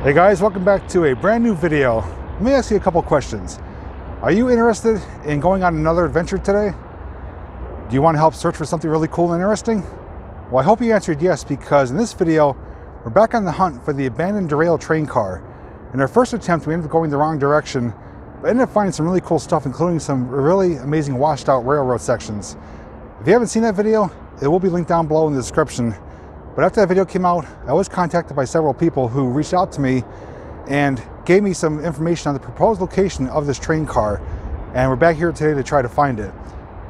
Hey guys, welcome back to a brand new video. Let me ask you a couple questions. Are you interested in going on another adventure today? Do you want to help search for something really cool and interesting? Well, I hope you answered yes, because in this video, we're back on the hunt for the abandoned derailed train car. In our first attempt, we ended up going the wrong direction, but ended up finding some really cool stuff, including some really amazing washed out railroad sections. If you haven't seen that video, it will be linked down below in the description. But after that video came out, I was contacted by several people who reached out to me and gave me some information on the proposed location of this train car. And we're back here today to try to find it.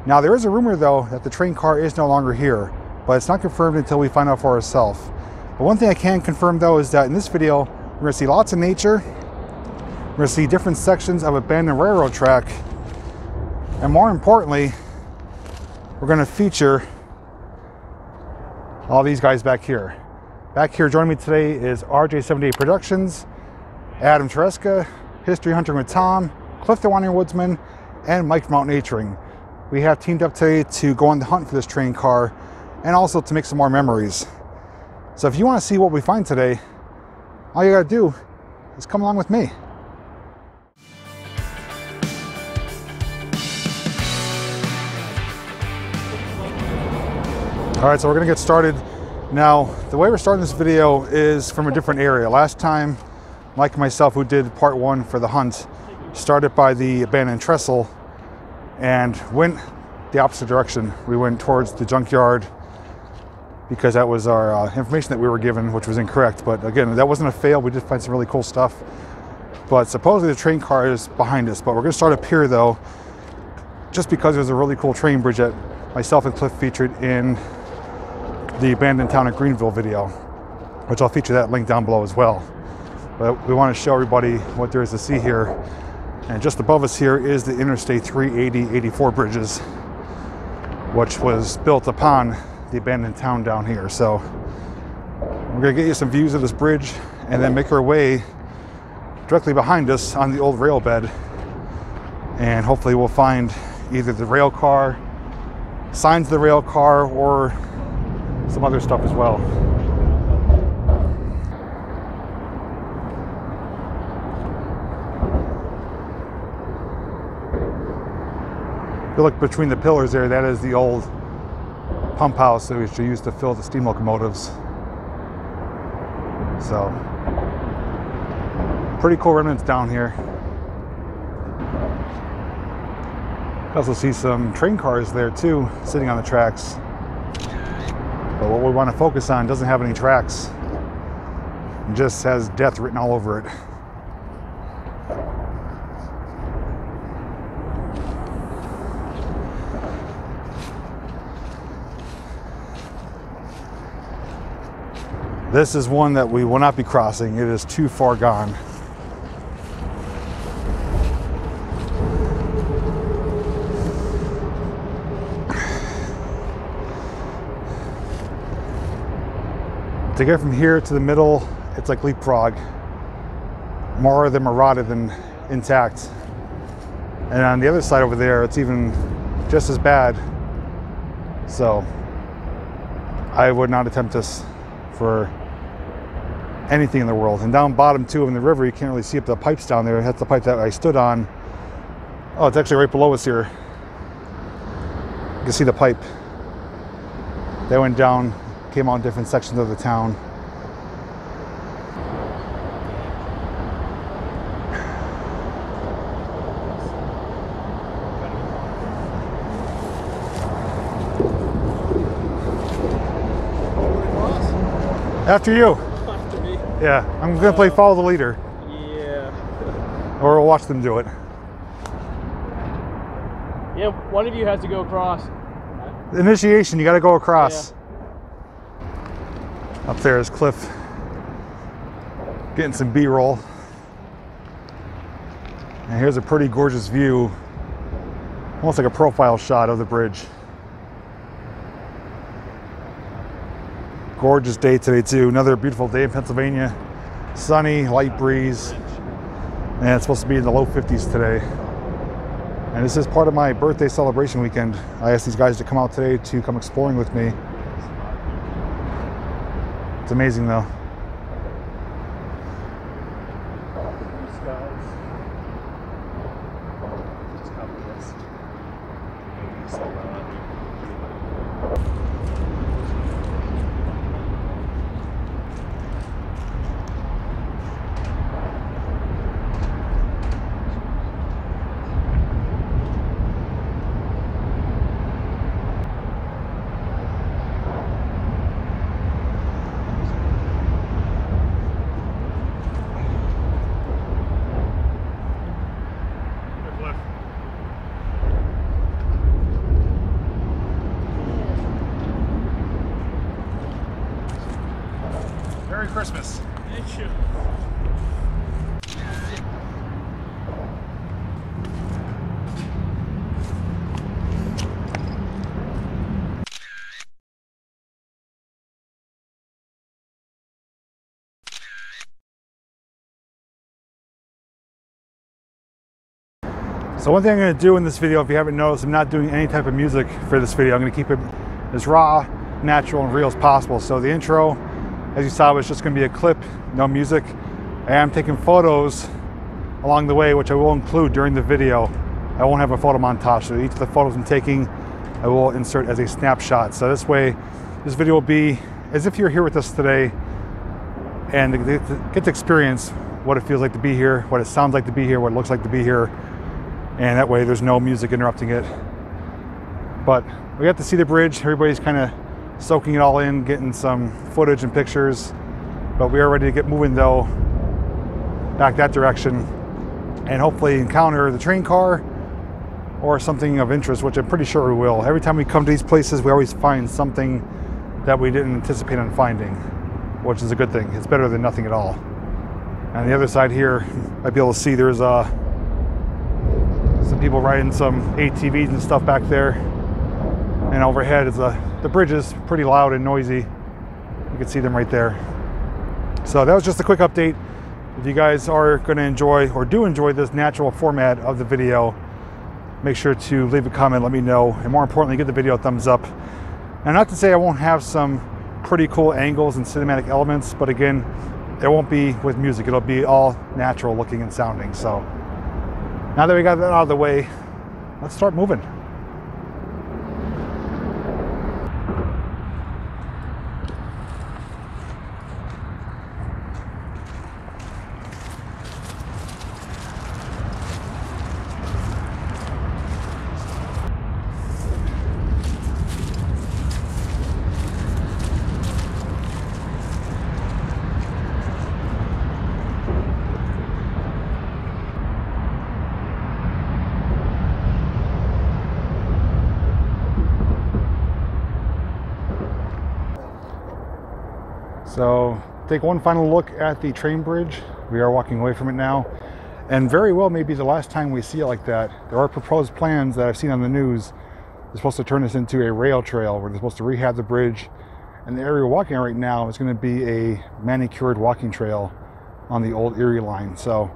Now, there is a rumor though that the train car is no longer here, but it's not confirmed until we find out for ourselves. But one thing I can confirm though is that in this video, we're gonna see lots of nature. We're gonna see different sections of abandoned railroad track. And more importantly, we're gonna feature all these guys back here. Back here joining me today is RJ78 Productions, Adam Tereska, History Hunting with Tom, Cliff the Wandering Woodsman, and Mike from Out Naturing. We have teamed up today to go on the hunt for this train car and also to make some more memories. So if you want to see what we find today, all you gotta do is come along with me. All right, so we're gonna get started. Now, the way we're starting this video is from a different area. Last time, Mike and myself, who did part one for the hunt, started by the abandoned trestle and went the opposite direction. We went towards the junkyard because that was our information that we were given, which was incorrect. But again, that wasn't a fail. We did find some really cool stuff. But supposedly the train car is behind us. But we're gonna start up here though, just because there's a really cool train bridge that myself and Cliff featured in the abandoned town of Greenville video, which I'll feature that link down below as well. But we want to show everybody what there is to see here. And just above us here is the Interstate 380-84 bridges, which was built upon the abandoned town down here. So we're gonna get you some views of this bridge and then make our way directly behind us on the old rail bed. And hopefully we'll find either the rail car, signs of the rail car, or some other stuff as well. If you look between the pillars there, that is the old pump house that we used to fill the steam locomotives. So, pretty cool remnants down here. You also see some train cars there too, sitting on the tracks. But what we want to focus on doesn't have any tracks. It just has death written all over it. This is one that we will not be crossing. It is too far gone. To get from here to the middle, it's like leapfrog. More of them are rotted than intact. And on the other side over there, it's even just as bad. So I would not attempt this for anything in the world. And down bottom too in the river, you can't really see up the pipes down there. That's the pipe that I stood on. Oh, it's actually right below us here. You can see the pipe. They went down, came out in different sections of the town. After you. After me. Yeah, I'm gonna play follow the leader. Yeah. Or we'll watch them do it. Yeah, one of you has to go across. Initiation, you gotta go across. Yeah. Up there is Cliff getting some B-roll. And here's a pretty gorgeous view, almost like a profile shot of the bridge. Gorgeous day today too. Another beautiful day in Pennsylvania. Sunny, light breeze. And it's supposed to be in the low 50s today. And this is part of my birthday celebration weekend. I asked these guys to come out today to come exploring with me. It's amazing though. Merry Christmas. Thank you. So one thing I'm going to do in this video, if you haven't noticed, I'm not doing any type of music for this video. I'm going to keep it as raw, natural, and real as possible. So the intro, as you saw, was just going to be a clip, no music. I am taking photos along the way, which I will include during the video. I won't have a photo montage, so each of the photos I'm taking, I will insert as a snapshot. So this way, this video will be as if you're here with us today and get to experience what it feels like to be here, what it sounds like to be here, what it looks like to be here. And that way there's no music interrupting it. But we got to see the bridge. Everybody's kind of soaking it all in, getting some footage and pictures. But we are ready to get moving though, back that direction, and hopefully encounter the train car or something of interest, which I'm pretty sure we will. Every time we come to these places, we always find something that we didn't anticipate on finding, which is a good thing. It's better than nothing at all. And on the other side here, I'd be able to see there's some people riding some ATVs and stuff back there, and overhead is the bridge is pretty loud and noisy. You can see them right there. So that was just a quick update. If you guys are going to enjoy or do enjoy this natural format of the video, make sure to leave a comment, let me know, and more importantly, give the video a thumbs up. And not to say I won't have some pretty cool angles and cinematic elements, but again, it won't be with music. It'll be all natural looking and sounding. So now that we got that out of the way, let's start moving. So take one final look at the train bridge. We are walking away from it now, and very well may be the last time we see it like that. There are proposed plans that I've seen on the news. They're supposed to turn this into a rail trail where they're supposed to rehab the bridge, and the area we're walking on right now is going to be a manicured walking trail on the old Erie line. So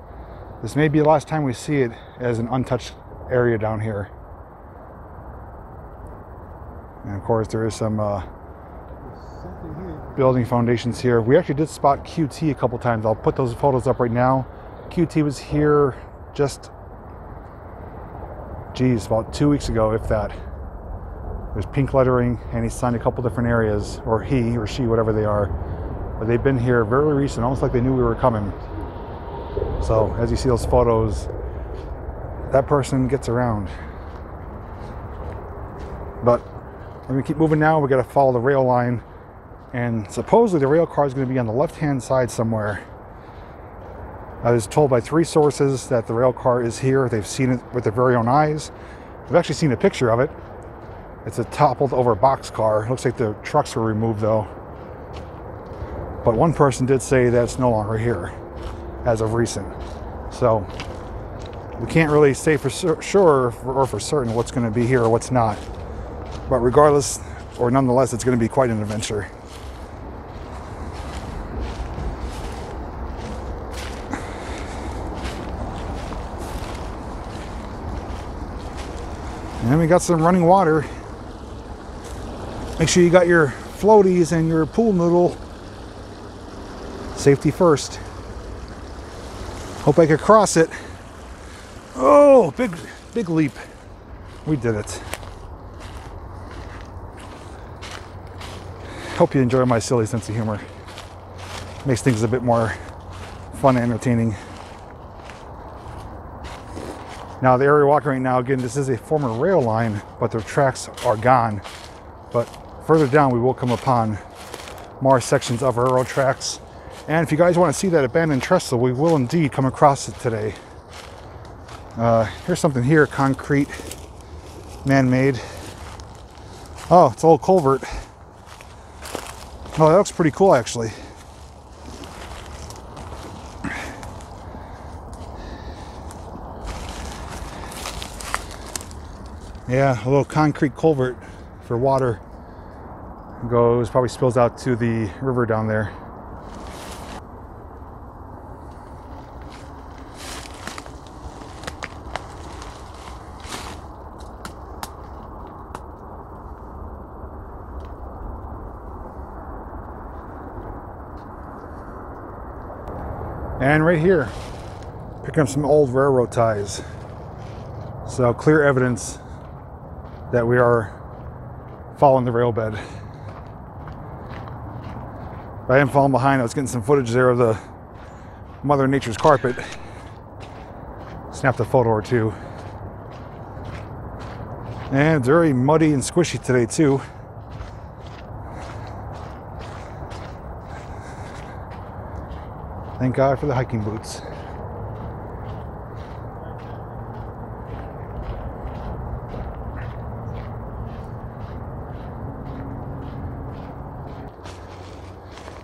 this may be the last time we see it as an untouched area down here. And of course there is some building foundations here. We actually did spot QT a couple times. I'll put those photos up right now. QT was here just, geez, about 2 weeks ago, if that. There's pink lettering, and he signed a couple different areas, or he or she, whatever they are. But they've been here very recent, almost like they knew we were coming. So as you see those photos, that person gets around. But let me keep moving now. We got to follow the rail line. And supposedly the rail car is going to be on the left-hand side somewhere. I was told by 3 sources that the rail car is here. They've seen it with their very own eyes. I've actually seen a picture of it. It's a toppled over box car. It looks like the trucks were removed though. But one person did say that it's no longer here as of recent. So we can't really say for sure or for certain what's going to be here or what's not. But regardless, or nonetheless, it's going to be quite an adventure. And then we got some running water. Make sure you got your floaties and your pool noodle. Safety first. Hope I could cross it. Oh, big leap. We did it. Hope you enjoy my silly sense of humor. Makes things a bit more fun and entertaining. Now the area we're walking right now, again, this is a former rail line, but the tracks are gone. But further down, we will come upon more sections of railroad tracks. And if you guys want to see that abandoned trestle, we will indeed come across it today. Here's something here, concrete, man-made. Oh, it's an old culvert. Oh, that looks pretty cool, actually. Yeah, a little concrete culvert for water. Goes, probably spills out to the river down there. And right here, picking up some old railroad ties. So clear evidence that we are following the rail bed. I am falling behind. I was getting some footage there of the Mother Nature's carpet. Snapped a photo or two. And it's very muddy and squishy today too. Thank God for the hiking boots.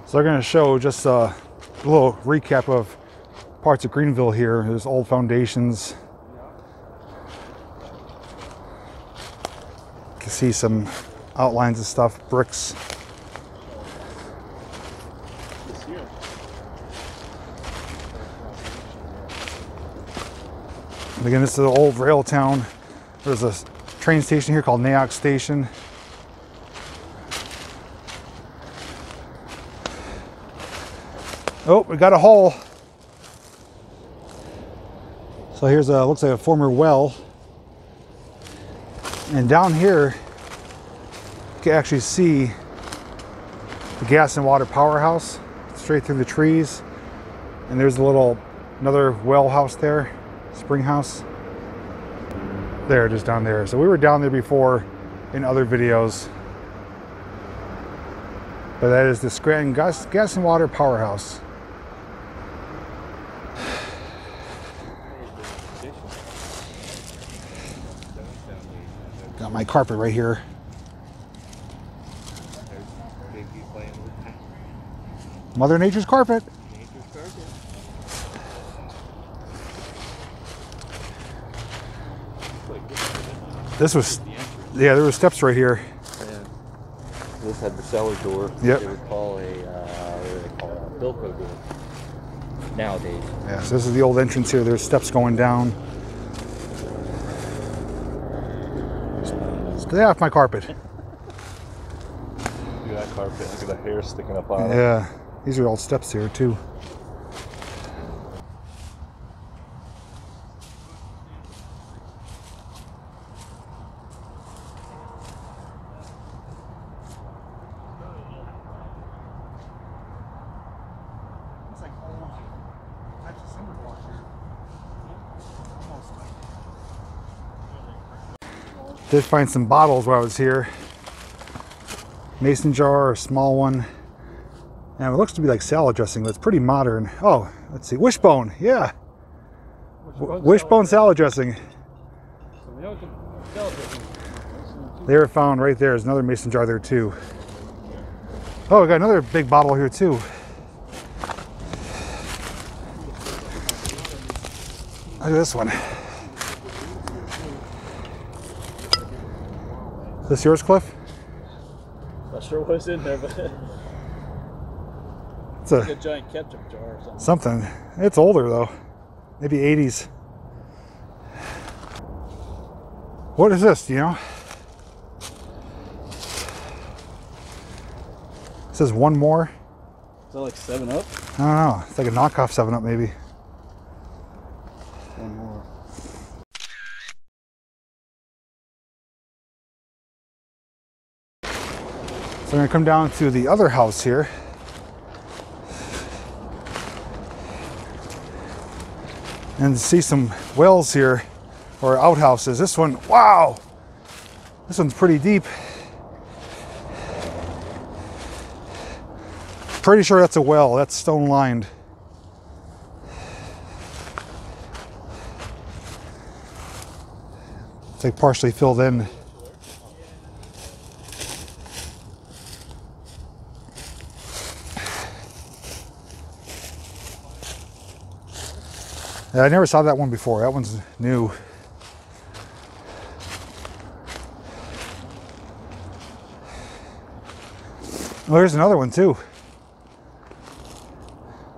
So I'm going to show just a little recap of parts of Greenville here. There's old foundations. You can see some outlines of stuff, bricks. And again, this is an old rail town. There's a train station here called Nayox Station. Oh, we got a hole. So here's a, looks like a former well. And down here, you can actually see the gas and water powerhouse straight through the trees. And there's a little, another well house there, spring house. There, just down there. So we were down there before in other videos. But that is the Scranton gas and water powerhouse. Got my carpet right here. Mother Nature's carpet. This was, yeah, there were steps right here. Yeah. This had the cellar door. Yep. They would call a, what do they call it? A Bilko door. Nowadays. Yeah, so this is the old entrance here. There's steps going down. Stay off my carpet. Look at that carpet. Look at the hair sticking up on it. Yeah, these are old steps here too. Did find some bottles while I was here. Mason jar, a small one. And it looks to be like salad dressing, but it's pretty modern. Oh, let's see, wishbone, yeah. Wishbone salad dressing. They were found right there. There's another mason jar there too. Oh, we got another big bottle here too. Look at this one. Is this yours, Cliff? Not sure what's in there, but it's a, like a giant ketchup jar or something. Something. It's older though. Maybe 80s. What is this, do you know? It says one more. Is that like 7-Up? I don't know. It's like a knockoff 7-Up maybe. One more. So I'm going to come down to the other house here. And see some wells here, or outhouses. This one, wow! This one's pretty deep. Pretty sure that's a well. That's stone lined. It's like partially filled in. Yeah, I never saw that one before. That one's new. Well, there's another one too.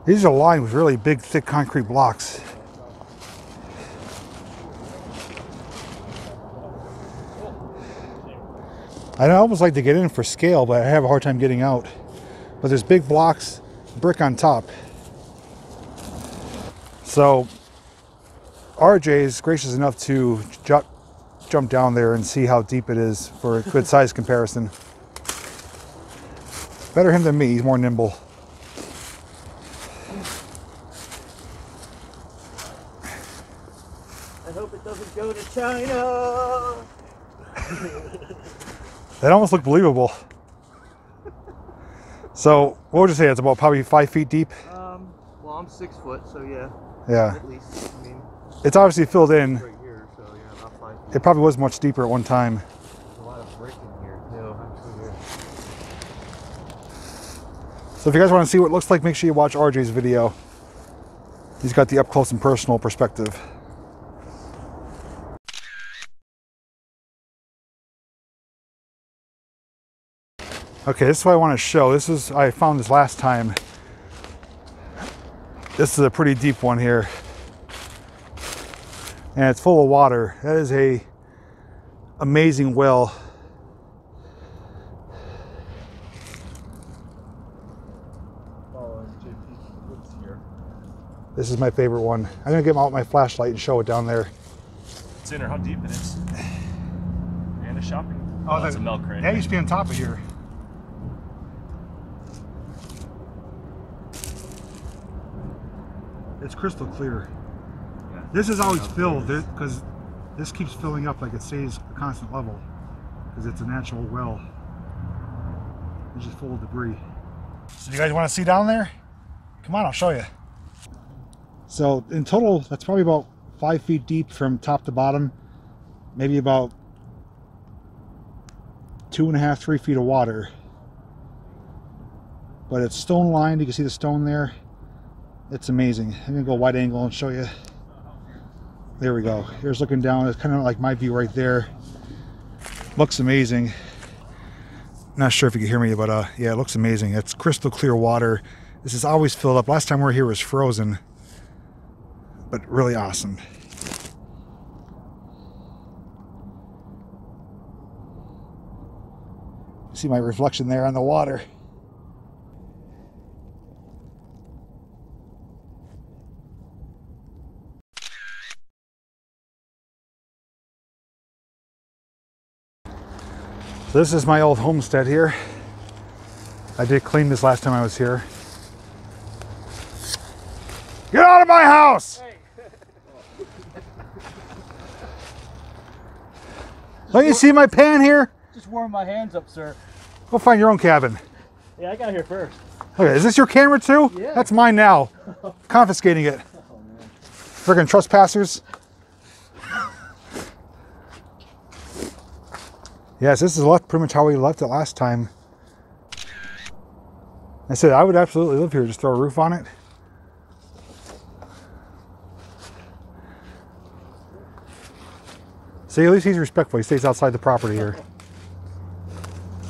These are lined with really big, thick concrete blocks. I'd almost like to get in for scale, but I have a hard time getting out. But there's big blocks, brick on top. So RJ is gracious enough to jump down there and see how deep it is for a good size comparison. Better him than me, he's more nimble. I hope it doesn't go to China. That almost looked believable. So, what would you say? It's about probably 5 feet deep? Well, I'm 6 foot, so yeah. Yeah. At least, I mean. It's obviously filled in. Right here, so yeah, about 5 feet. It probably was much deeper at one time. There's a lot of brick in here, too. Actually, here. So if you guys want to see what it looks like, make sure you watch RJ's video. He's got the up close and personal perspective. Okay, this is what I want to show. I found this last time. This is a pretty deep one here. And it's full of water. That is a amazing well. This is my favorite one. I'm gonna get out my flashlight and show it down there. It's in there, how deep it is. And a shopping. Oh, That's a milk crate. That used to be on top of here. It's crystal clear. Yeah. This is always filled because this keeps filling up like it stays a constant level because it's a natural well. It's just full of debris. So you guys want to see down there? Come on, I'll show you. So in total, that's probably about 5 feet deep from top to bottom. Maybe about 2.5, 3 feet of water. But it's stone lined. You can see the stone there. It's amazing. I'm gonna go wide angle and show you. There we go. Here's looking down. It's kind of like my view right there. Looks amazing. Not sure if you can hear me, but yeah, it looks amazing. It's crystal clear water. This is always filled up. Last time we were here it was frozen, but really awesome. See my reflection there on the water. So this is my old homestead here. I did clean this last time I was here. Get out of my house! Hey. Don't you see my pan here? Just warm my hands up, sir. Go find your own cabin. Yeah, I got here first. Okay, is this your camera too? Yeah. That's mine now. Confiscating it. Oh, man. Friggin' trespassers. Yes, this is pretty much how we left it last time. I said I would absolutely live here, just throw a roof on it. See, at least he's respectful. He stays outside the property here.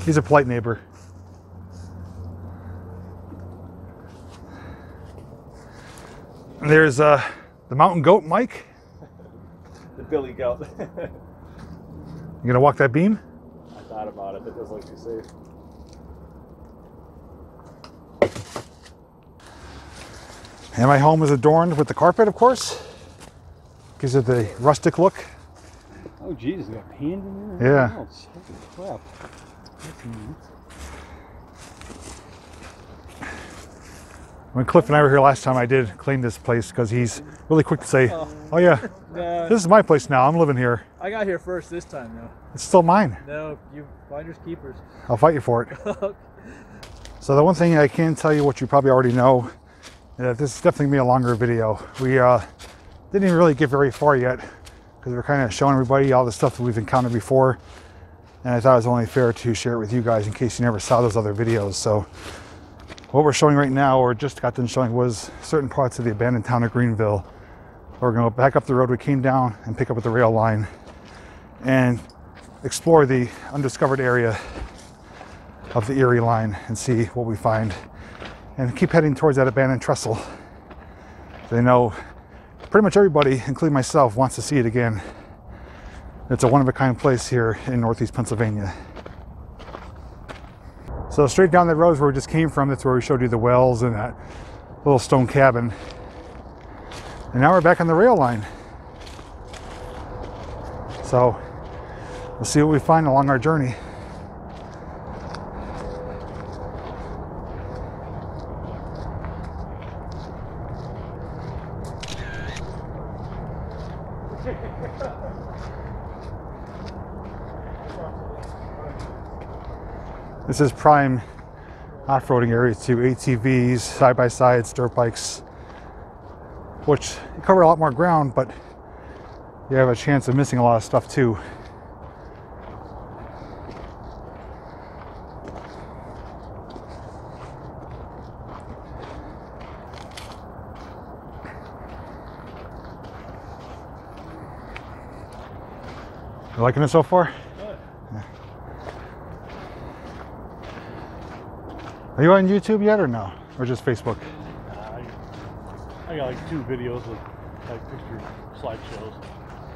He's a polite neighbor. And there's the mountain goat, Mike. The Billy Goat. You gonna walk that beam? I thought about it, but it doesn't look too safe. And my home is adorned with the carpet, of course. Gives it the rustic look. Oh, Jesus, you got pans in there? Yeah. Oh, holy crap. That's neat. When Cliff and I were here last time, I did clean this place because he's really quick to say, oh yeah, this is my place now, I'm living here. I got here first this time, though. It's still mine. No, you finders keepers. I'll fight you for it. So the one thing I can tell you, what you probably already know, this is definitely gonna be a longer video. We didn't even really get very far yet because we're kind of showing everybody all the stuff that we've encountered before. And I thought it was only fair to share it with you guys in case you never saw those other videos. So what we're showing right now, or just got done showing, was certain parts of the abandoned town of Greenville. We're going to go back up the road we came down and pick up at the rail line and explore the undiscovered area. of the Erie line and see what we find, and keep heading towards that abandoned trestle. They know pretty much everybody, including myself, wants to see it again. It's a one-of-a-kind place here in Northeast Pennsylvania. So straight down the road is where we just came from. That's where we showed you the wells and that little stone cabin. And now we're back on the rail line. So we'll see what we find along our journey. This is prime off-roading area too. ATVs, side-by-sides, dirt bikes, which you cover a lot more ground, but you have a chance of missing a lot of stuff too. You liking it so far? Yeah. Are you on YouTube yet or no? Or just Facebook? I got like 2 videos of like picture slideshows.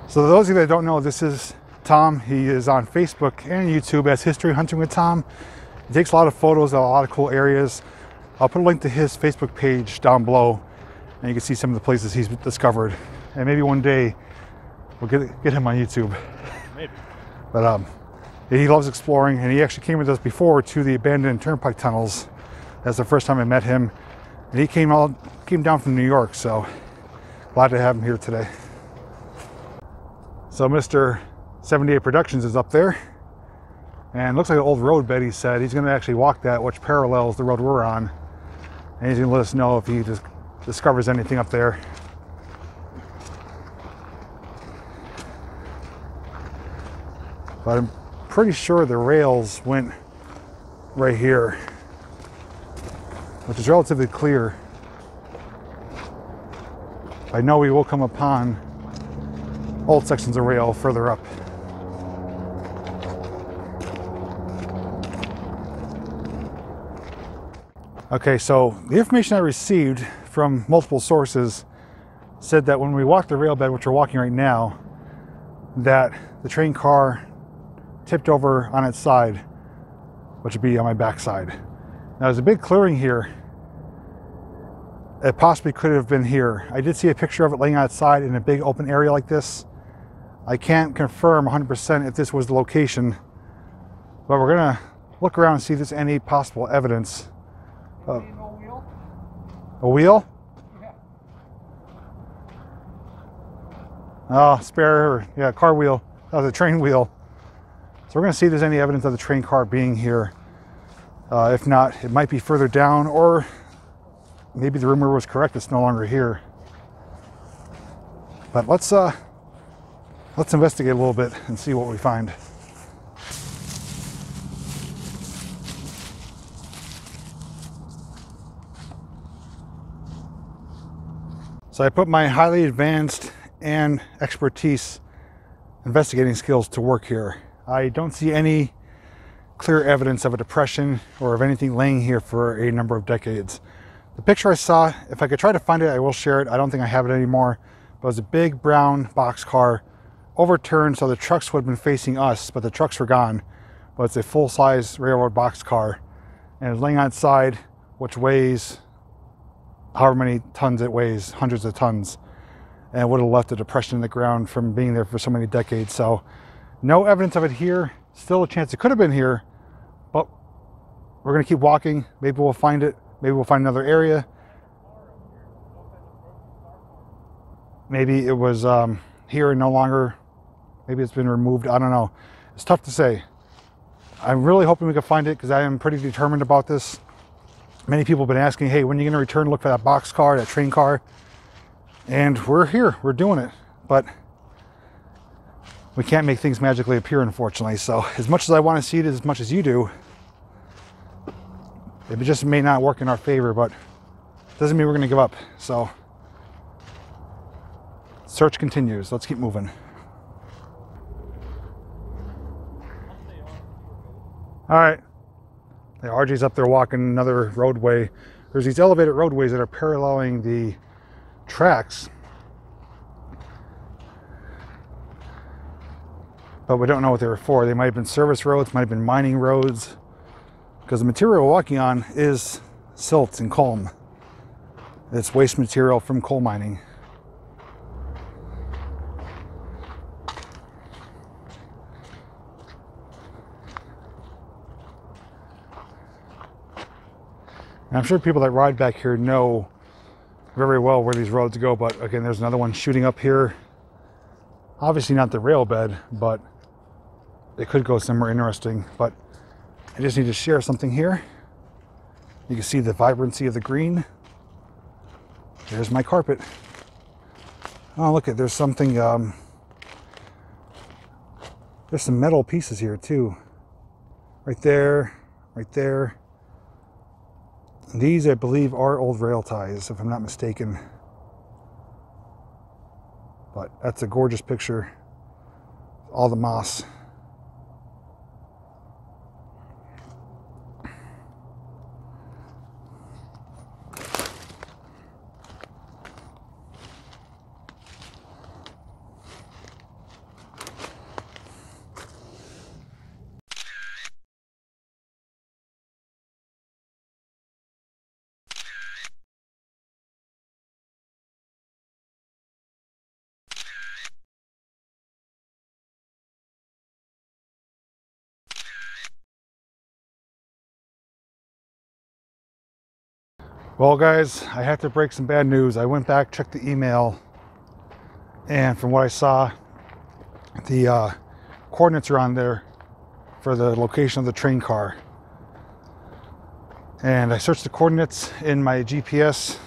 So those of you that don't know, this is Tom. He is on Facebook and YouTube as History Hunting with Tom. He takes a lot of photos of a lot of cool areas. I'll put a link to his Facebook page down below, and you can see some of the places he's discovered. And maybe one day we'll get him on YouTube. Maybe. But he loves exploring, and he actually came with us before to the abandoned turnpike tunnels. That's the first time I met him. And he came down from New York, so glad to have him here today. So Mr. 78 Productions is up there, and looks like an old road bed. He said he's going to actually walk that, which parallels the road we're on, and he's going to let us know if he just discovers anything up there. But I'm pretty sure the rails went right here, which is relatively clear. I know we will come upon old sections of rail further up. Okay, so the information I received from multiple sources said that when we walked the rail bed, which we're walking right now, that the train car tipped over on its side, which would be on my backside. Now there's a big clearing here. It possibly could have been here. I did see a picture of it laying outside in a big open area like this. I can't confirm 100% if this was the location, but we're gonna look around and see if there's any possible evidence. A wheel? Yeah. Oh, spare, yeah, car wheel. That was a train wheel. So we're gonna see if there's any evidence of the train car being here. If not, it might be further down, or maybe the rumor was correct, it's no longer here. But let's investigate a little bit and see what we find. So I put my highly advanced and expertise investigating skills to work here. I don't see any clear evidence of a depression or of anything laying here for a number of decades. The picture I saw, if I could try to find it, I will share it. I don't think I have it anymore. But it was a big brown boxcar overturned, so the trucks would have been facing us, but the trucks were gone. But it's a full-size railroad boxcar, and it's laying outside, which weighs however many tons it weighs, hundreds of tons, and it would have left a depression in the ground from being there for so many decades. So no evidence of it here. Still a chance it could have been here, but we're going to keep walking. Maybe we'll find it. Maybe we'll find another area. Maybe it was here and no longer. Maybe it's been removed. I don't know. It's tough to say. I'm really hoping we can find it because I am pretty determined about this. Many people have been asking, hey, when are you going to return and look for that box car, that train car? And we're here. We're doing it. But we can't make things magically appear, unfortunately. So as much as I want to see it as much as you do, it just may not work in our favor, but doesn't mean we're going to give up. So search continues. Let's keep moving. All right. The RJ's up there walking another roadway. There's these elevated roadways that are paralleling the tracks, but we don't know what they were for. They might have been service roads, might have been mining roads, because the material we're walking on is silt and culm. It's waste material from coal mining. And I'm sure people that ride back here know very well where these roads go, but again, there's another one shooting up here. Obviously not the rail bed, but it could go somewhere interesting. But I just need to share something here. You can see the vibrancy of the green. There's my carpet. Oh, look at, there's something, there's some metal pieces here too. Right there, right there. These, I believe, are old rail ties, if I'm not mistaken. But that's a gorgeous picture. All the moss. Well, guys, I have to break some bad news. I went back, checked the email, and from what I saw, the coordinates are on there for the location of the train car. And I searched the coordinates in my GPS,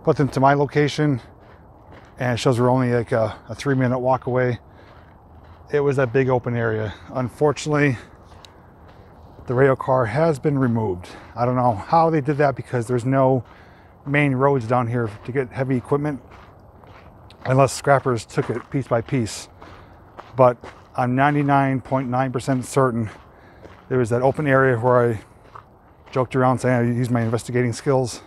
put them to my location, and it shows we're only like a 3-minute walk away. It was that big open area. Unfortunately, the rail car has been removed. I don't know how they did that, because there's no main roads down here to get heavy equipment unless scrappers took it piece by piece. But I'm 99.9% certain there was that open area where I joked around saying I used my investigating skills.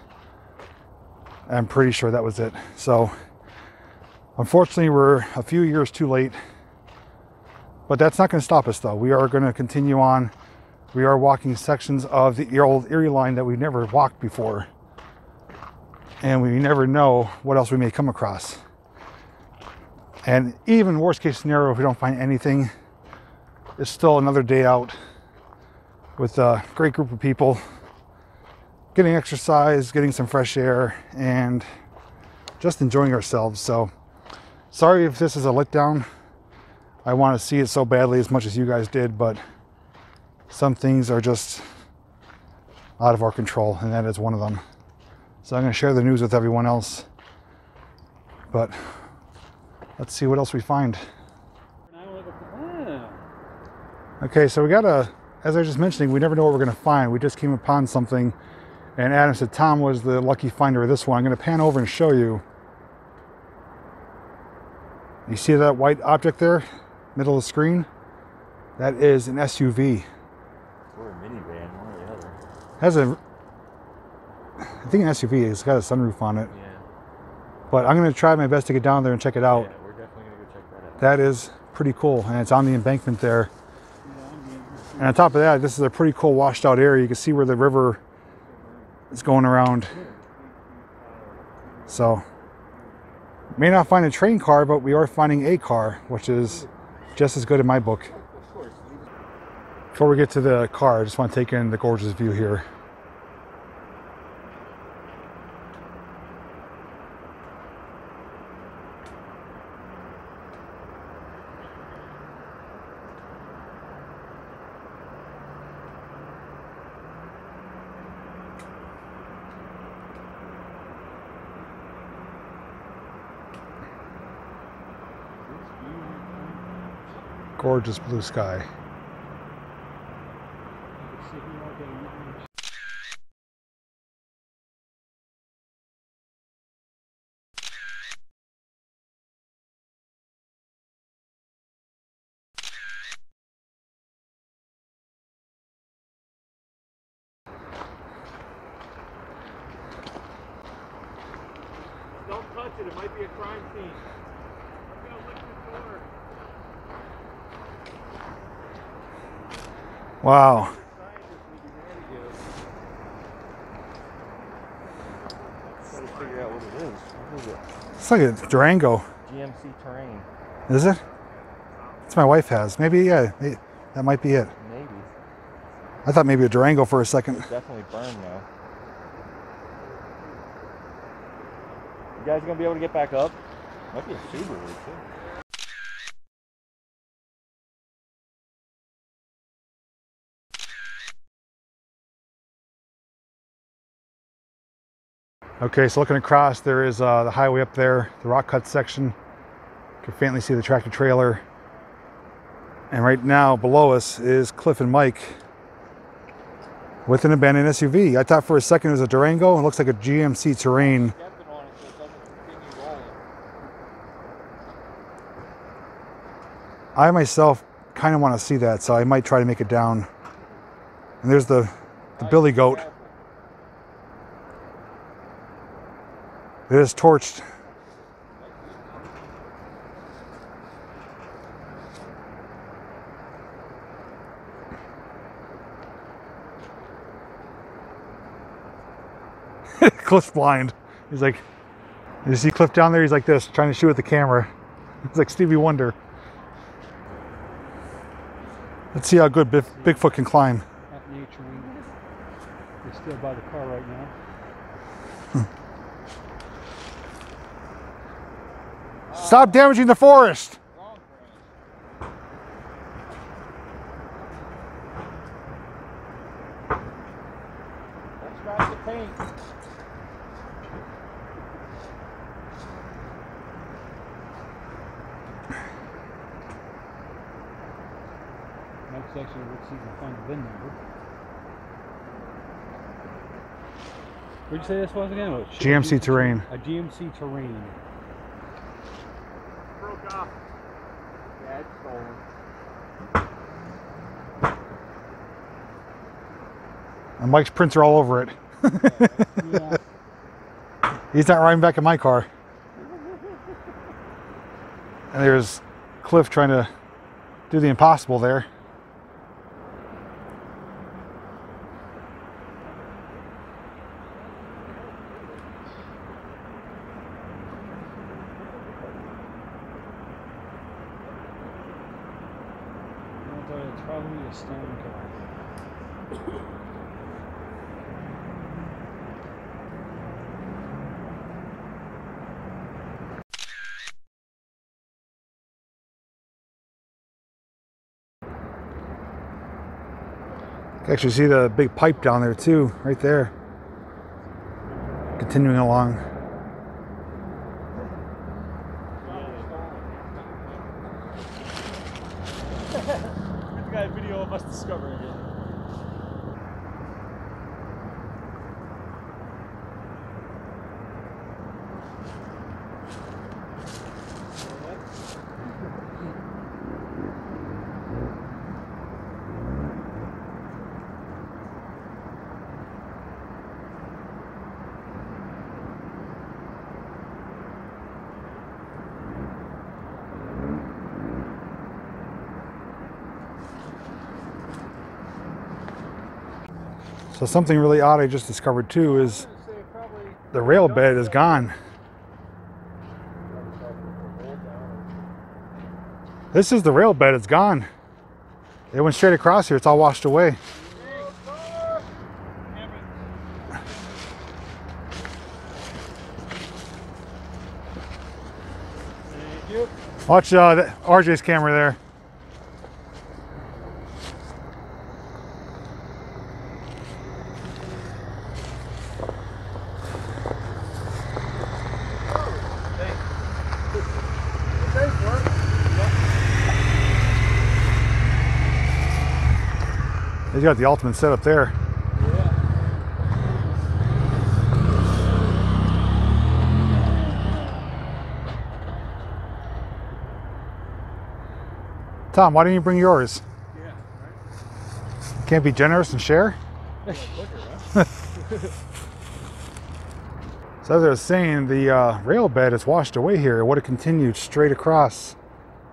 I'm pretty sure that was it. So unfortunately, we're a few years too late, but that's not going to stop us though. We are going to continue on. We are walking sections of the old Erie line that we've never walked before. And we never know what else we may come across. And even worst case scenario, if we don't find anything, it's still another day out with a great group of people, getting exercise, getting some fresh air, and just enjoying ourselves. So sorry if this is a letdown. I want to see it so badly as much as you guys did, but some things are just out of our control, and that is one of them. So I'm going to share the news with everyone else, but let's see what else we find. Okay, so we got as I was just mentioning, we never know what we're going to find. We just came upon something, and Adam said Tom was the lucky finder of this one. I'm going to pan over and show you. You see that white object there, middle of the screen? That is an SUV. Or a minivan, one or the other. Has a, I think an SUV. It's got a sunroof on it. Yeah. But I'm going to try my best to get down there and check it out. Yeah, we're definitely going to go check that out. That is pretty cool, and it's on the embankment there. And on top of that, this is a pretty cool washed out area. You can see where the river is going around. So, may not find a train car, but we are finding a car, which is just as good in my book. Before we get to the car, I just want to take in the gorgeous view here. Gorgeous blue sky. it. It might be a crime scene. I'm gonna lick this door. Wow. Try to figure out what it is. What is it? It's like a Durango. GMC terrain. Is it? That's my wife has. Maybe, yeah, that might be it. Maybe. I thought maybe a Durango for a second. It's definitely burned now. You guys gonna be able to get back up? Might be a Subaru too. Okay, so looking across, there is the highway up there, the rock cut section. You can faintly see the tractor trailer. And right now, below us is Cliff and Mike with an abandoned SUV. I thought for a second it was a Durango. It looks like a GMC Terrain. I myself kind of want to see that, so I might try to make it down. And there's the billy goat. It is torched. Cliff's blind. He's like, you see Cliff down there? He's like this, trying to shoot at the camera. It's like Stevie Wonder. Let's see how good Bigfoot can climb. At nature. They're still by the car right now. Stop damaging the forest. Let's try the paint. Next section, let's see if we can find the VIN number. Where'd you say this was again? GMC Terrain. A GMC Terrain. Broke off. Yeah, it's stolen. And Mike's prints are all over it. Yeah. He's not riding back in my car. And there's Cliff trying to do the impossible there. It's probably a stone car. You can actually see the big pipe down there too, right there. Continuing along. We got a video of us discovering it. So something really odd I just discovered too is the rail bed is gone. This is the rail bed, it's gone. It went straight across here, it's all washed away. Watch RJ's camera there. He's got the ultimate setup there. Tom, why didn't you bring yours? Yeah, right? Can't be generous and share? So as I was saying, the rail bed is washed away here. It would have continued straight across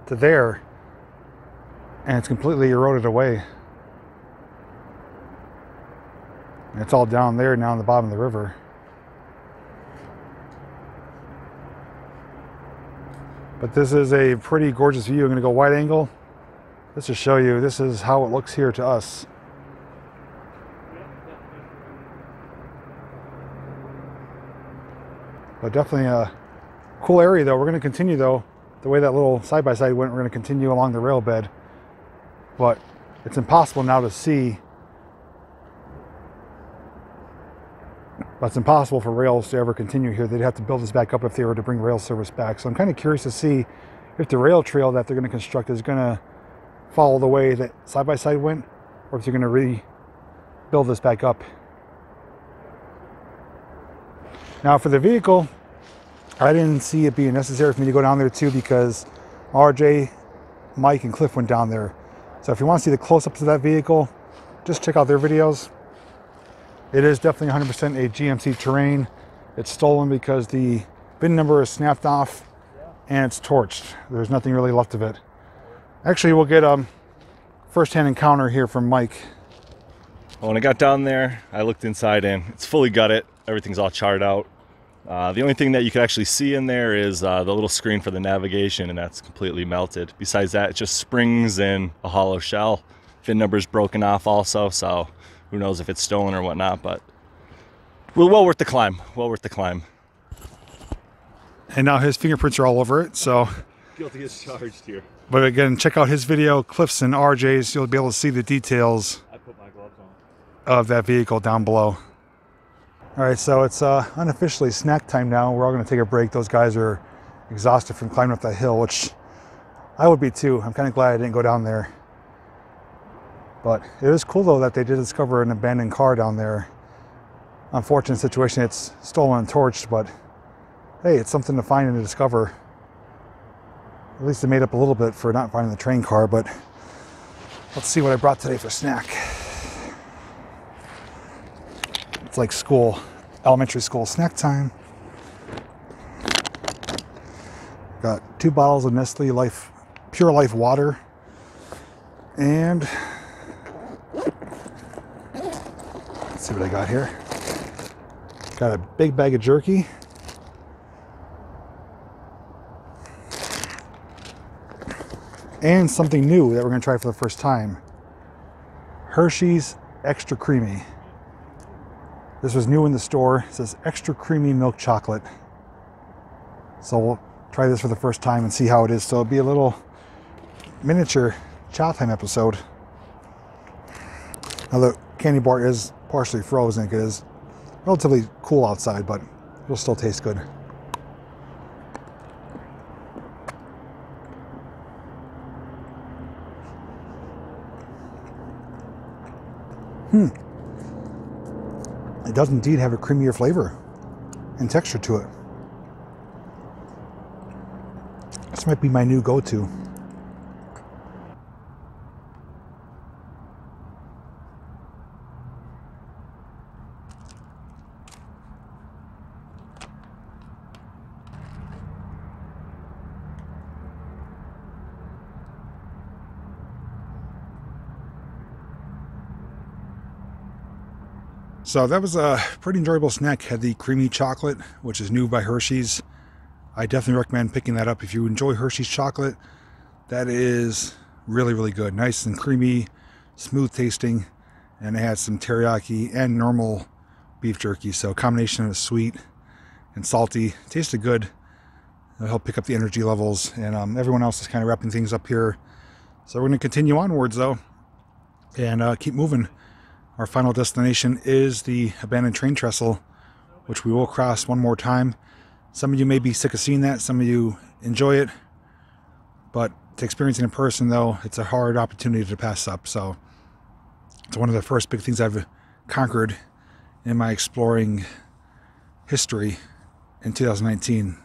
to there, and it's completely eroded away. And it's all down there now in the bottom of the river. But this is a pretty gorgeous view. I'm going to go wide angle. Let's just show you. This is how it looks here to us. But definitely a cool area though. We're going to continue though. The way that little side-by-side went, we're going to continue along the rail bed. But it's impossible now to see. But it's impossible for rails to ever continue here. They'd have to build this back up if they were to bring rail service back. So I'm kind of curious to see if the rail trail that they're going to construct is going to follow the way that side-by-side went, or if they're going to rebuild this back up. Now for the vehicle, I didn't see it being necessary for me to go down there too, because RJ, Mike, and Cliff went down there. So if you want to see the close-ups of that vehicle, just check out their videos. It is definitely 100% a GMC Terrain. It's stolen because the VIN number is snapped off and it's torched. There's nothing really left of it. Actually, we'll get a first-hand encounter here from Mike. Well, when I got down there, I looked inside and it's fully gutted. Everything's all charred out. The only thing that you can actually see in there is the little screen for the navigation, and that's completely melted. Besides that, it's just springs and a hollow shell. VIN number's broken off also, so who knows if it's stolen or whatnot, but well worth the climb. Well worth the climb. And now his fingerprints are all over it, so. Guilty as charged here. But again, check out his video, Cliff's and RJ's. You'll be able to see the details I put my gloves on. of that vehicle down below. All right, so it's unofficially snack time now. We're all gonna take a break. Those guys are exhausted from climbing up that hill, which I would be too. I'm kind of glad I didn't go down there. But it is cool though that they did discover an abandoned car down there. Unfortunate situation, it's stolen and torched, but hey, it's something to find and to discover. At least they made up a little bit for not finding the train car, but let's see what I brought today for snack. It's like school, elementary school snack time. Got 2 bottles of Nestle Life, Pure Life water, and let's see what I got here. Got a big bag of jerky. And something new that we're gonna try for the first time. Hershey's Extra Creamy. This was new in the store. It says extra creamy milk chocolate. So we'll try this for the first time and see how it is. So it'll be a little miniature chow time episode. Now the candy bar is partially frozen. It is relatively cool outside, but it'll still taste good. It does indeed have a creamier flavor and texture to it. This might be my new go-to. So that was a pretty enjoyable snack. Had the creamy chocolate, which is new by Hershey's. I definitely recommend picking that up if you enjoy Hershey's chocolate. That is really, really good. Nice and creamy, smooth tasting, and it has some teriyaki and normal beef jerky. So a combination of sweet and salty. Tasted good. It'll help pick up the energy levels, and everyone else is kind of wrapping things up here. So we're going to continue onwards though, and keep moving. Our final destination is the abandoned train trestle, which we will cross one more time. Some of you may be sick of seeing that, some of you enjoy it, but to experience it in person though, it's a hard opportunity to pass up. So it's one of the first big things I've conquered in my exploring history in 2019.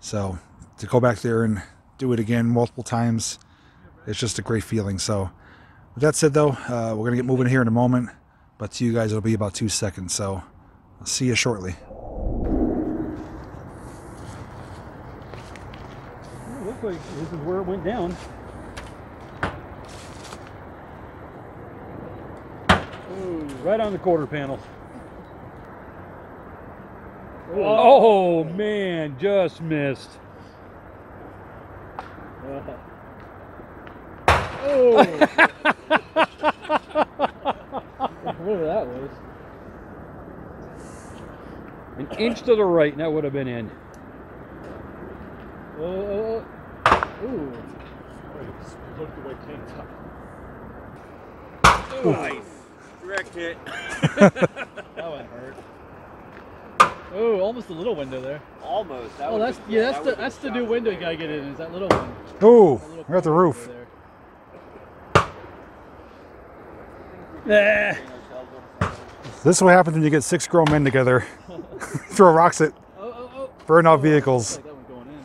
So to go back there and do it again multiple times, it's just a great feeling. So with that said though, we're going to get moving here in a moment, but to you guys it'll be about 2 seconds, so I'll see you shortly. like this is where it went down. Ooh, right on the quarter panel. Oh man, just missed. Oh! Whatever that was. An inch to the right, and that would have been in. Ooh. Look the way tank top. Nice. Direct hit. That one hurt. Oh, almost a little window there. Almost. That Oh, that's be, yeah. that That's the new window you gotta get in. Is that little one? Oh, That little we're at the roof. There. This is what happens when you get 6 grown men together. Throw rocks at Oh. burn out vehicles. Like that one going in.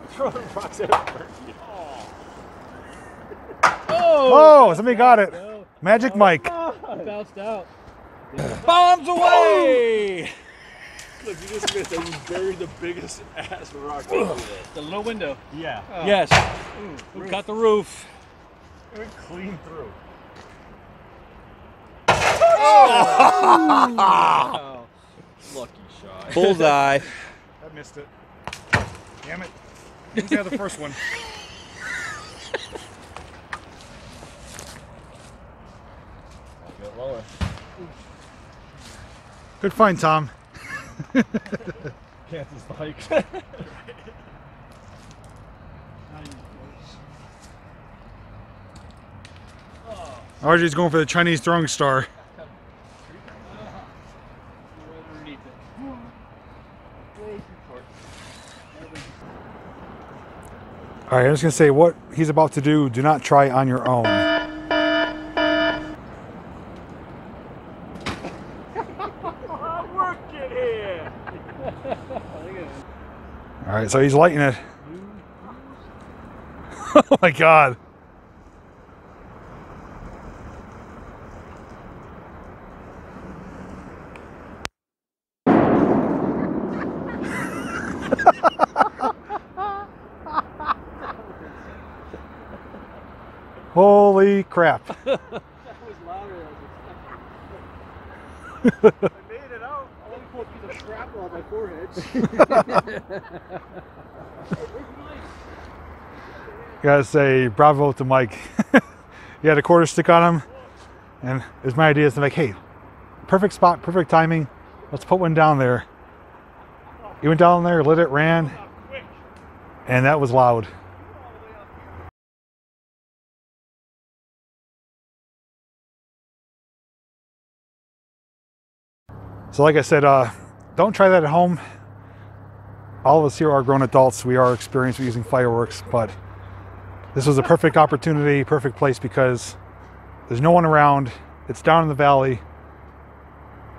Throwing rocks at it. Oh, somebody got it. No. Magic Mike. It bounced out. Bombs away! Look, you just missed it. You buried the biggest ass rock. The little window. Yeah. Yes. We got the roof. It went clean through. Oh. Lucky shot. Bullseye. I missed it. Damn it. Didn't have the first one. Go lower. Good find, Tom. Kansas bike. RJ's going for the Chinese throwing star. All right, I'm just gonna say what he's about to do, do not try on your own. I'm working here. All right, so he's lighting it. Oh my God. Holy crap. That was louder than I made it out. I only pulled a piece of shrapnel on my forehead. Gotta say bravo to Mike. He had a quarter stick on him, and it was my idea to make, hey, perfect spot, perfect timing. Let's put one down there. He went down there, lit it, ran, and that was loud. So like I said, don't try that at home. All of us here are grown adults. We are experienced with using fireworks, but this was a perfect opportunity, perfect place because there's no one around. It's down in the valley,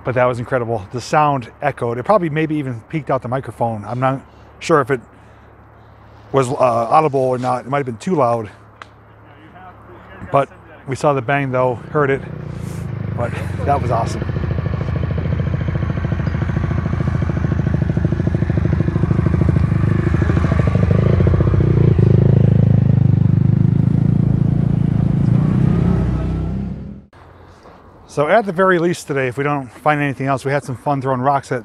but that was incredible. The sound echoed. It probably maybe even peaked out the microphone. I'm not sure if it was audible or not. It might have been too loud, but we saw the bang though, heard it, but that was awesome. So at the very least today, if we don't find anything else, we had some fun throwing rocks at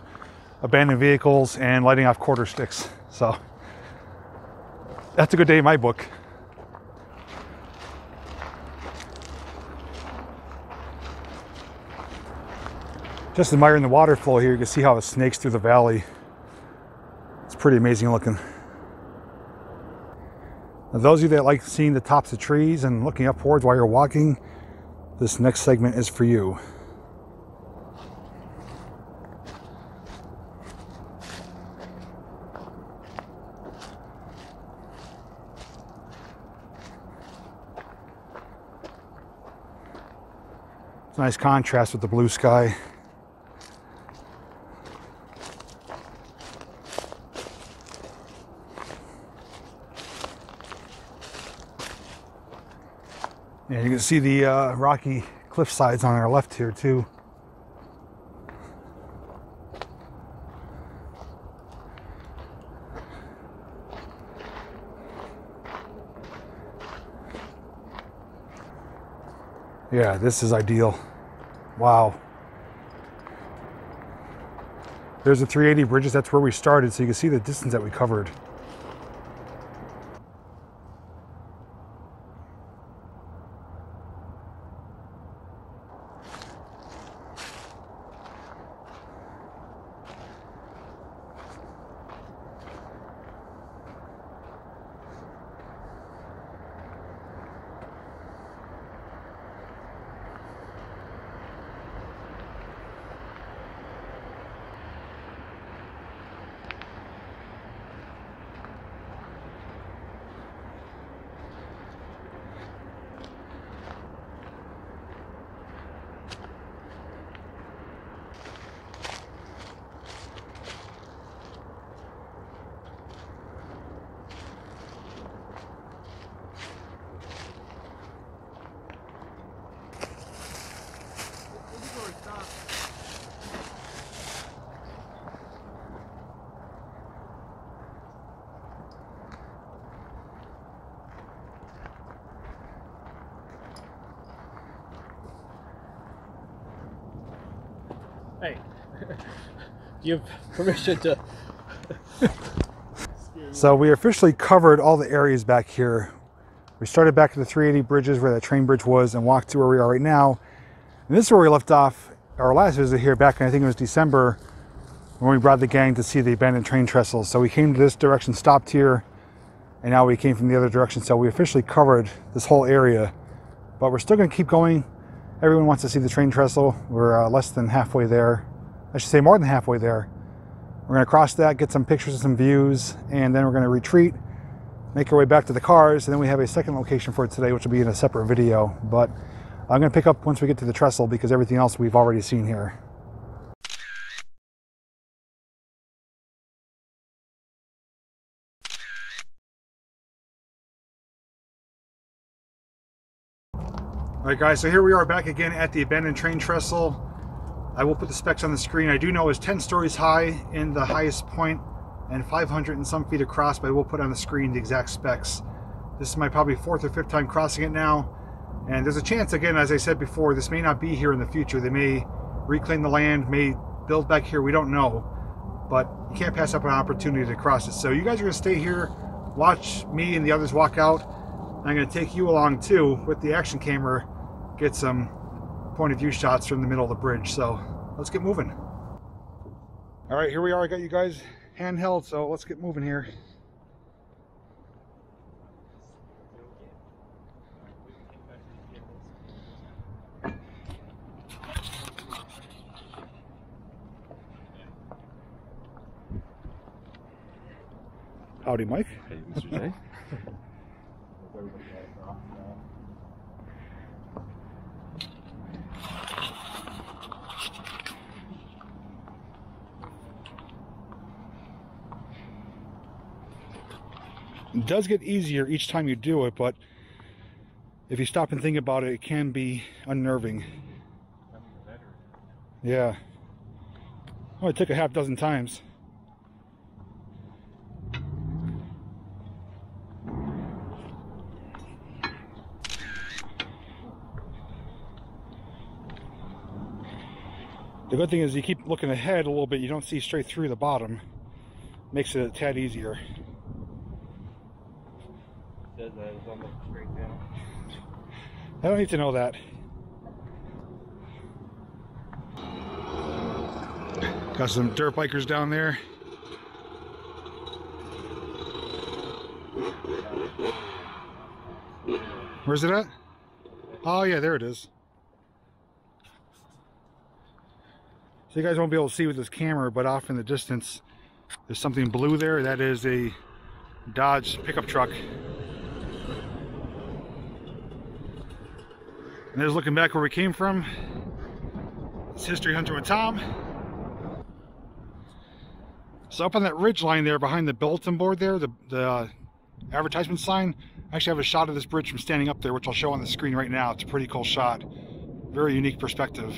abandoned vehicles and lighting off quarter sticks. So that's a good day in my book. Just admiring the water flow here. You can see how it snakes through the valley. It's pretty amazing looking. Now, those of you that like seeing the tops of trees and looking upwards while you're walking, this next segment is for you. It's a nice contrast with the blue sky. And you can see the rocky cliff sides on our left here too. Yeah, this is ideal. Wow. There's the 380 bridges. That's where we started, so you can see the distance that we covered. Hey, you have permission to. So we officially covered all the areas back here. We started back at the 380 bridges where that train bridge was and walked to where we are right now. And this is where we left off our last visit here back in, I think it was December, when we brought the gang to see the abandoned train trestles. So we came to this direction, stopped here, and now we came from the other direction. So we officially covered this whole area, but we're still gonna keep going. Everyone wants to see the train trestle. We're less than halfway there. I should say more than halfway there. We're gonna cross that, get some pictures and some views, and then we're gonna retreat, make our way back to the cars, and then we have a second location for today, which will be in a separate video. But I'm gonna pick up once we get to the trestle because everything else we've already seen here. All right, guys, so here we are back again at the abandoned train trestle. I will put the specs on the screen. I do know it's 10 stories high in the highest point and 500 and some feet across, but I will put on the screen the exact specs. This is my probably 4th or 5th time crossing it now. And there's a chance, again, as I said before, this may not be here in the future. They may reclaim the land, may build back here, we don't know. But you can't pass up an opportunity to cross it. So you guys are gonna stay here, watch me and the others walk out. I'm gonna take you along too with the action camera, get some point of view shots from the middle of the bridge. So let's get moving. All right, here we are. I got you guys handheld, so let's get moving here. Howdy, Mike. Hey, Mr. J. It does get easier each time you do it, but if you stop and think about it, it can be unnerving. Yeah. Oh, it took a half dozen times. The good thing is you keep looking ahead a little bit, you don't see straight through the bottom. Makes it a tad easier. Says that it's on the straight down. I don't need to know that. Got some dirt bikers down there. Where's it at? Oh yeah, there it is. So you guys won't be able to see with this camera, but off in the distance, there's something blue there. That is a Dodge pickup truck. And there's looking back where we came from. It's History Hunter with Tom. So up on that ridge line there behind the bulletin board there, the advertisement sign, I actually have a shot of this bridge from standing up there, which I'll show on the screen right now. It's a pretty cool shot. Very unique perspective.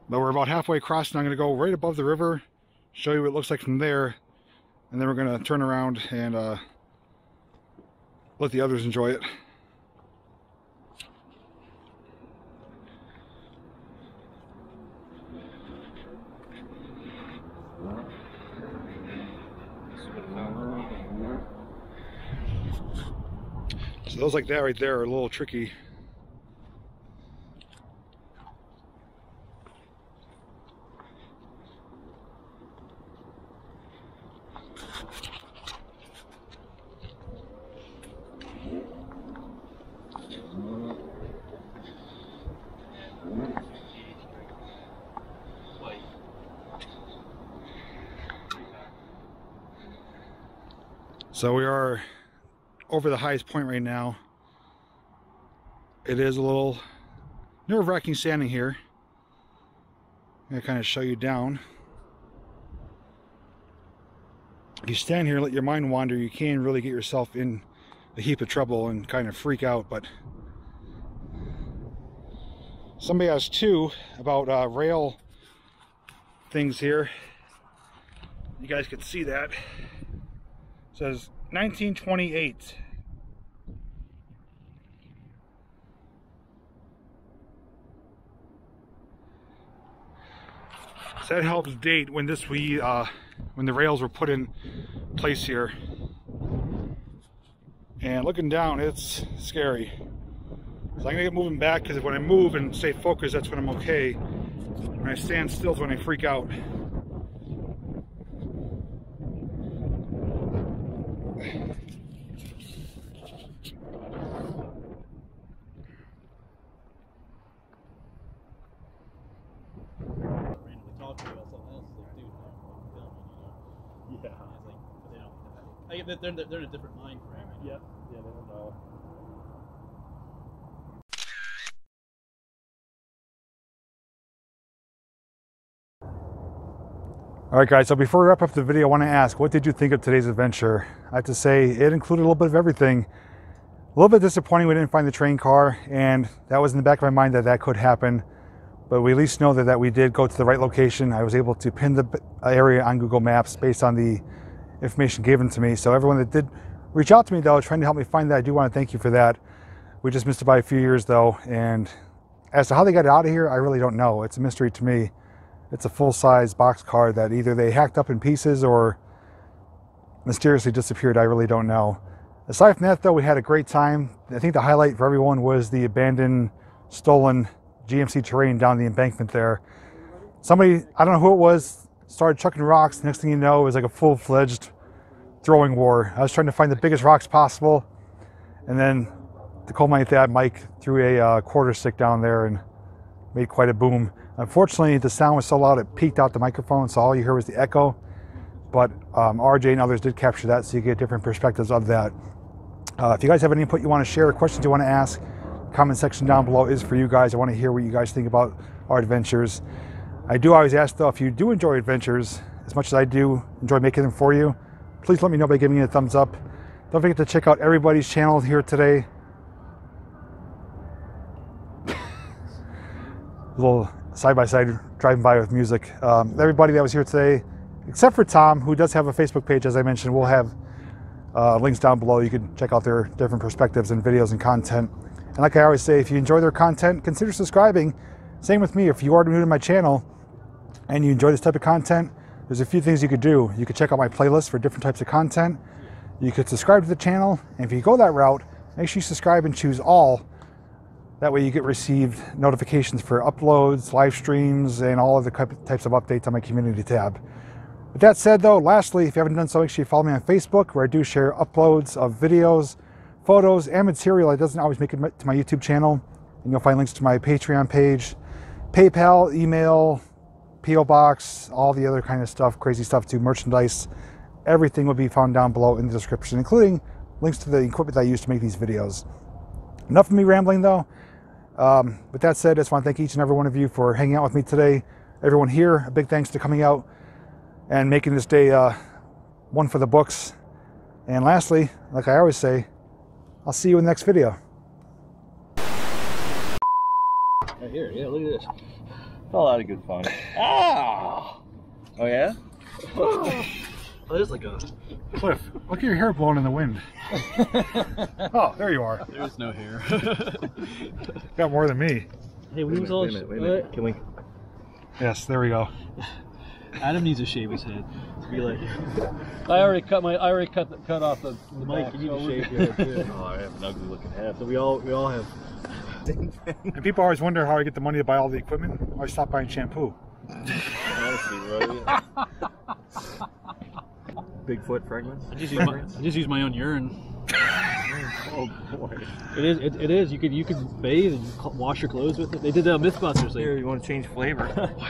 But we're about halfway across and I'm going to go right above the river, show you what it looks like from there, and then we're going to turn around and let the others enjoy it. So those like that right there are a little tricky. So we are over the highest point right now. It is a little nerve-wracking standing here. I'm going to kind of show you down. If you stand here and let your mind wander, you can really get yourself in a heap of trouble and kind of freak out. But somebody asked too about rail things here. You guys can see that. It says 1928. So that helps date when when the rails were put in place here. And looking down, it's scary. So I'm gonna get moving back, because when I move and stay focused, that's when I'm okay. When I stand still is when I freak out. They're in a different mind frame. Yep. Yeah, they don't know. Alright guys, so before we wrap up the video, I want to ask, what did you think of today's adventure? I have to say, it included a little bit of everything. A little bit disappointing we didn't find the train car, and that was in the back of my mind that that could happen. But we at least know that we did go to the right location. I was able to pin the area on Google Maps based on the information given to me. So everyone that did reach out to me though, trying to help me find that, I do want to thank you for that. We just missed it by a few years though, and as to how they got it out of here, I really don't know. It's a mystery to me. It's a full-size box car that either they hacked up in pieces or mysteriously disappeared. I really don't know. Aside from that though, we had a great time. I think the highlight for everyone was the abandoned, stolen GMC terrain down the embankment there. Somebody, I don't know who it was, started chucking rocks. Next thing you know, it was like a full-fledged throwing war. I was trying to find the biggest rocks possible, and then to culminate that, Mike threw a quarter stick down there and made quite a boom. Unfortunately, the sound was so loud it peaked out the microphone, so all you heard was the echo. But RJ and others did capture that, so you get different perspectives of that. If you guys have any input you want to share, questions you want to ask, comment section down below is for you guys. I want to hear what you guys think about our adventures. I do always ask though, if you do enjoy adventures as much as I do enjoy making them for you, please let me know by giving me a thumbs up. Don't forget to check out everybody's channel here today. A little side-by-side driving by with music. Everybody that was here today, except for Tom, who does have a Facebook page, as I mentioned, we'll have links down below. You can check out their different perspectives and videos and content. And like I always say, if you enjoy their content, consider subscribing. Same with me. If you are new to my channel and you enjoy this type of content, there's a few things you could do. You could check out my playlist for different types of content. You could subscribe to the channel. And if you go that route, make sure you subscribe and choose all. That way you get received notifications for uploads, live streams, and all other types of updates on my community tab. With that said though, lastly, if you haven't done so, make sure you follow me on Facebook, where I do share uploads of videos, photos, and material that doesn't always make it to my YouTube channel. And you'll find links to my Patreon page, PayPal, email, P.O. Box, all the other kind of stuff, crazy stuff too, merchandise. Everything will be found down below in the description, including links to the equipment that I use to make these videos. Enough of me rambling though. With that said, I just want to thank each and every one of you for hanging out with me today. Everyone here, a big thanks to coming out and making this day one for the books. And lastly, like I always say, I'll see you in the next video. Right here, yeah, look at this. A lot of good fun. Ah! Oh yeah? Oh, there's like a Cliff, look at your hair blowing in the wind. Oh, there you are. There's no hair. Got more than me. Hey, wait a minute. Can we? Yes, there we go. Adam needs to shave his head. Be like, I already cut off the mic. You need to shave your head too. Oh, I have an ugly looking head. So we all have. And people always wonder how I get the money to buy all the equipment. I always stop buying shampoo. Honestly, right? Bigfoot fragments. I just use my own urine. Oh boy. It is. You could bathe and wash your clothes with it. They did that on Mythbusters. Here, you want to change flavor?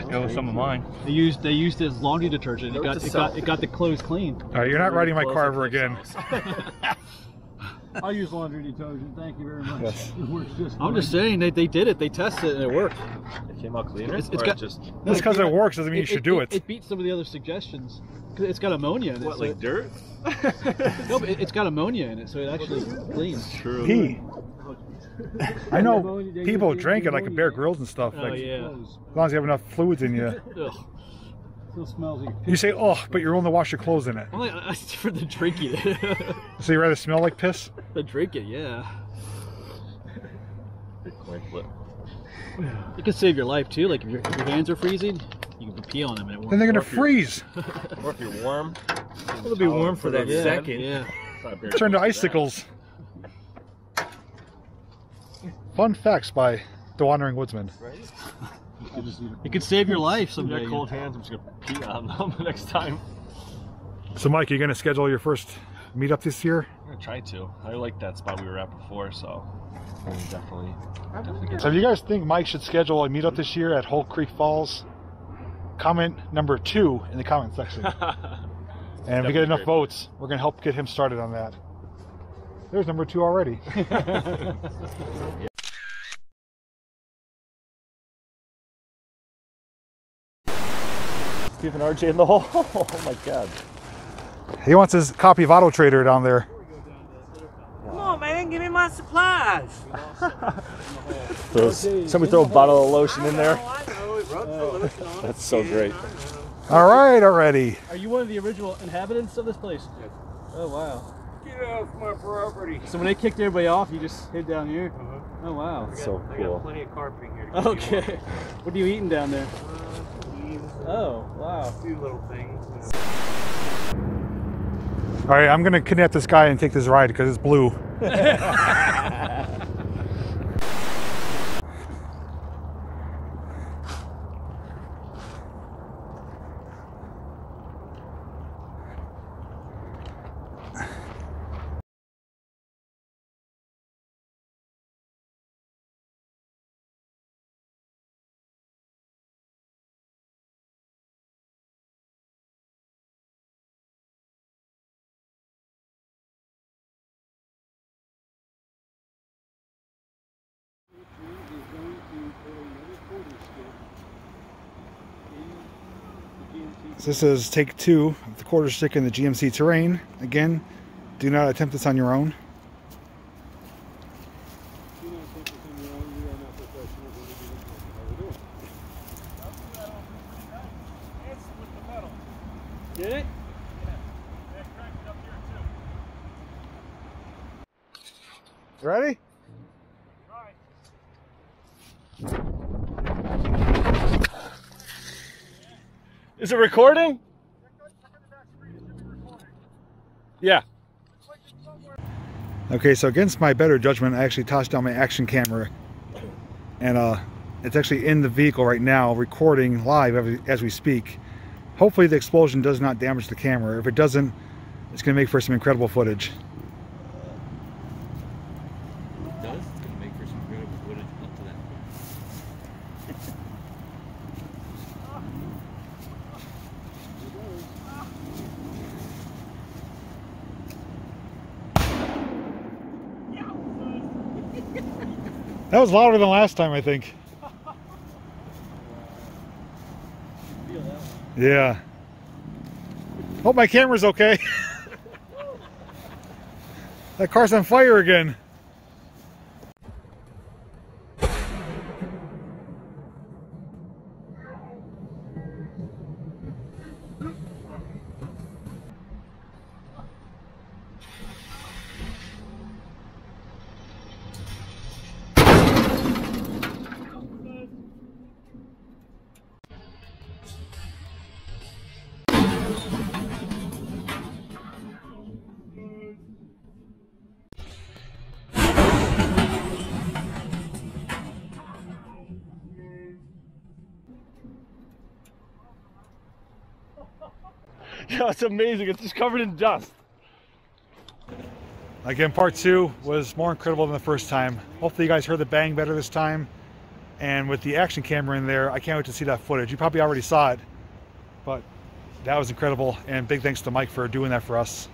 Go with some of mine. They used it as laundry detergent. It got the clothes clean. All right, you're not riding my car ever again. I'll use laundry detergent. Thank you very much. Yes. It works just fine. I'm just saying they did it. They tested it and it worked. It came out cleaner. Just because it works doesn't mean you should do it. It beats some of the other suggestions. It's got ammonia in it. What, like dirt? No, but it's got ammonia in it, so it actually cleans. True. Pee. I know people drink it like a Bear Grylls and stuff. Oh like, yeah. As long as you have enough fluids in you. Ugh. Still smells like. You say, oh, but you're only wash your clothes in it. Well, for the drinking it. So you rather smell like piss? The drink it, yeah. Coin flip. It can save your life too. Like if your hands are freezing, you can pee on them and it won't. Then they're gonna freeze. Or if you're warm, it'll be warm for that second. Yeah. Turn to icicles. Fun facts by the Wandering Woodsman. Right? It could save your life If someday. you got cold hands, I'm just gonna pee on them next time. So Mike, you're gonna schedule your first meetup this year? I'm gonna try to. I like that spot we were at before, so I'm definitely get. So if you guys think Mike should schedule a meetup this year at Whole Creek Falls, comment number 2 in the comment section. And if we get enough votes, we're gonna help get him started on that. There's number 2 already. Steve and RJ in the hole. Oh my god. He wants his copy of Auto Trader down there. Come on, man, give me my supplies. Somebody throw a bottle of lotion in there. I know, it rubs the lotion on it. That's so great. All right, already. Are you one of the original inhabitants of this place? Yes. Oh wow. Get off my property. So when they kicked everybody off, you just hid down here? Oh wow. So I cool. got plenty of carpeting here. To Okay. What are you eating down there? Oh wow. A few little things. All right, I'm gonna kidnap this guy and take this ride because it's blue. So this is take 2 of the quarter stick in the GMC terrain. Again, do not attempt this on your own. Did it? Ready? Is it recording? Yeah. Okay, so against my better judgment, I actually tossed down my action camera, and it's actually in the vehicle right now, recording live as we speak. Hopefully the explosion does not damage the camera. If it doesn't, it's going to make for some incredible footage. It does? It's going to make for some incredible footage up to that That was louder than last time, I think. Yeah. Hope my camera's okay. That car's on fire again. Yeah, it's amazing. It's just covered in dust. Again, part 2 was more incredible than the first time. Hopefully you guys heard the bang better this time. And with the action camera in there, I can't wait to see that footage. You probably already saw it, but that was incredible. And big thanks to Mike for doing that for us.